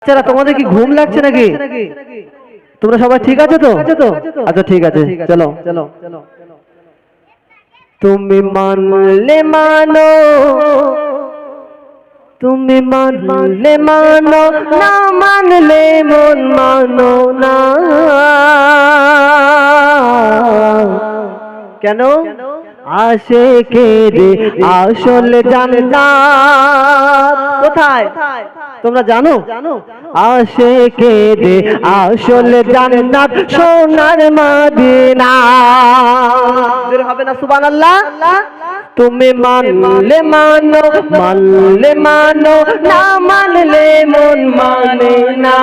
বাচ্চারা তোমাদের কি ঘুম লাগছে নাকি? তোমরা সবাই ঠিক আছে তো? আচ্ছা ঠিক আছে, চলো। তুমি মানলে মানো, তুমি মানলে মানো, না মানলে মন মানো না। কেন? আশিকের আসল জান্নাত কোথায় তোমরা জানো? আশিকের আসল জান্নাত সোনার মদিনা। জোরে হবে না সুবহানাল্লাহ? তুমি মানলে মানো, মানলে মানো, না মানলে মন মানে না।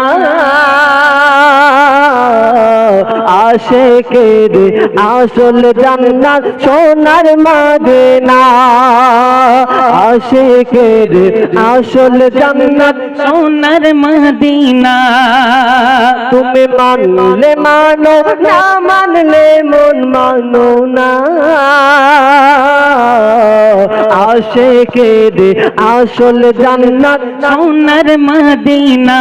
আশিকের আসল জান্নাত সোনার মদিনা। আশিকের আসল জান্নাত সোনার মদিনা। তুমি মানলে মানো, না মানলে মন মানো না। আশিকের আসল জান্নাত সোনার মদিনা।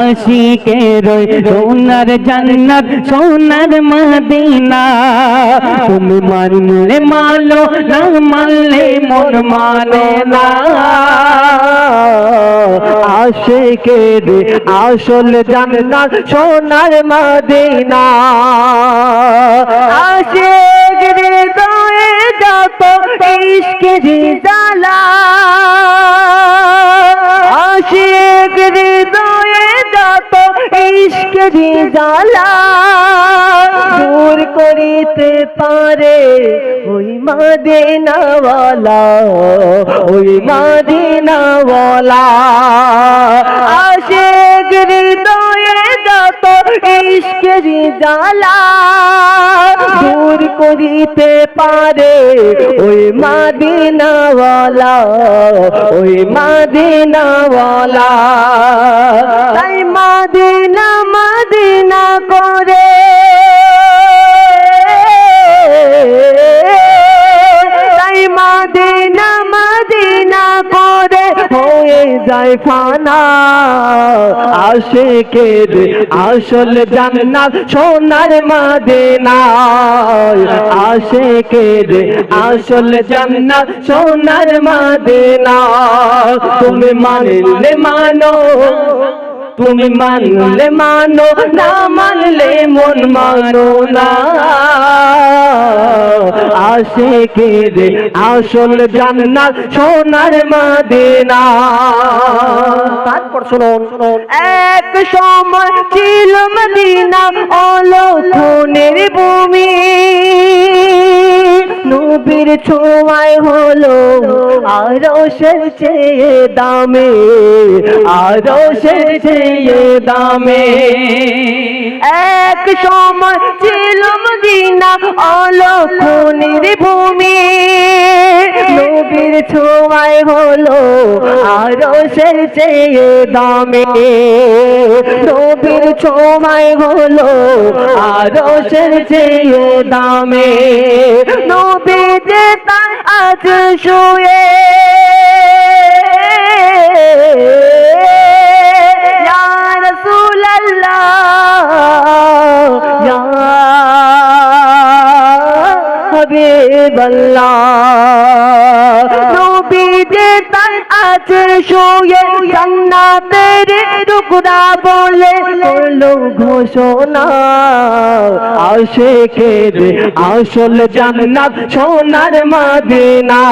আশিকের সোনার জান্নাত সোনার মদিনা। তুমি মানলে মানো, না মানলে মন মানে না। আশিকের আসল জান্নাত সোনার মদিনা। আশিকের হৃদয়ে যত ইশকের জ্বালা, আশিকের হৃদয়ে যত ইশকের জ্বালা দূর করিতে পারে ওই মদিনাওয়ালা, ওই মদিনাওয়ালা। আশিকের হৃদয়ে যত ইশকের জ্বালা দূর করিতে পারে ওই মদিনাওয়ালা, ওই মদিনাওয়ালা। তাই মদিনা মদিনা করে, তাই মদিনা মদিনা করে হয়ে যায় ফানা। আশিকের আসল জান্নাত সোনার মদিনা। আশিকের আসল জান্নাত সোনার মদিনা। তুমি মানলে মানো, তুমি মানলে মানো, না মানলে মন মানো না। আশিকের আসল জান্নাত সোনার মদিনা। তারপর শুনুন, এক সময় ছিল মদিনা অলৌকিকের ভূমি। নবীর ছোঁয়ায় হলো আরশের চেয়ে দামি, আরশের চেয়ে দামি। এক সময় ছিল মদিনা অলৌকিকের ভূমি। নবীর ছোঁয়ায় হলো আরশের চেয়ে দামি। নবীর ছোঁয়ায় হলো আরশের চেয়ে দামি। নবী যে তার আজ শুয়ে, ইয়া রাসূলুল্লাহ, ইয়া হাবিবাল্লাহ। নবী যে তার আজ শুয়ে জান্নাতের টুকরা বলে করলো ঘোষণা। আশিকের আসল জান্নাত সোনার মদিনা।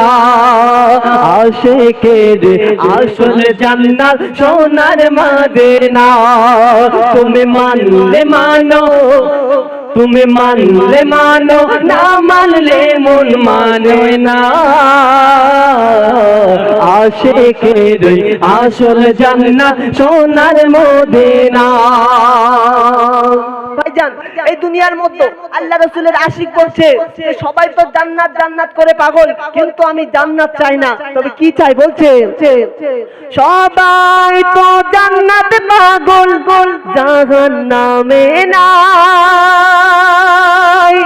আশিকের আসল জান্নাত সোনার মদিনা। তুমি মানলে মানো, তুমি মানলে মানো, না মানলে মন মানে না। আশিকের আসল জান্নাত সোনার মদিনা। ভাইজান, এই দুনিয়ার মধ্যে আল্লাহ রাসূলের আশিক বলছে সবাই তো জান্নাত জান্নাত করে পাগল, কিন্তু আমি জান্নাত চাই না। তবে কি চাই বলছে? সবাই তো জান্নাত পাগল, জাহান্নামে নাই।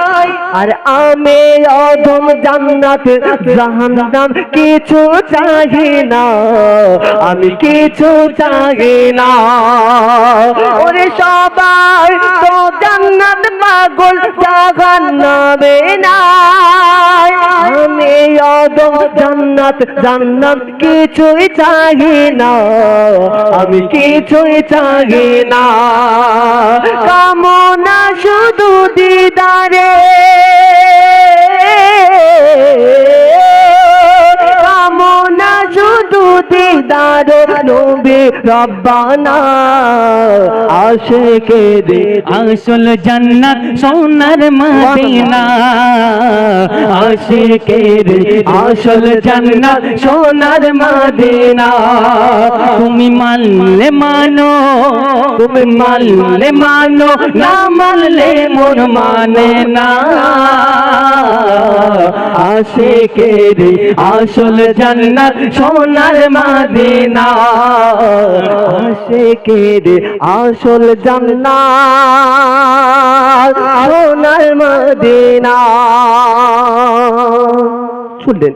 আর আমি অধম জান্নাত জাহান্নাম কিছু চাই না, আমি কিছু চাই না। ওরে সবাই তো জান্নাত পাগল জাহান্নামে নাই, আমি অধম জান্নাত জান্নাত কিছুই চাই না, আমি কিছুই চাই না। কামনা শুধু দিদারে, কামনা শুধু দিদার নবী রব্বানা। আশিকের আসল জান্নাত সোনার মদিনা, আশিকের আসল জান্নাত সোনার মদিনা। তুমি মানলে মানো, তুমি মানলে মানো, না মানলে মন মানে না। আশিকের আসল জান্নাত সোনার মদিনা, আশিকের আসল জান্নাত সোনার মদিনা। শুনলেন?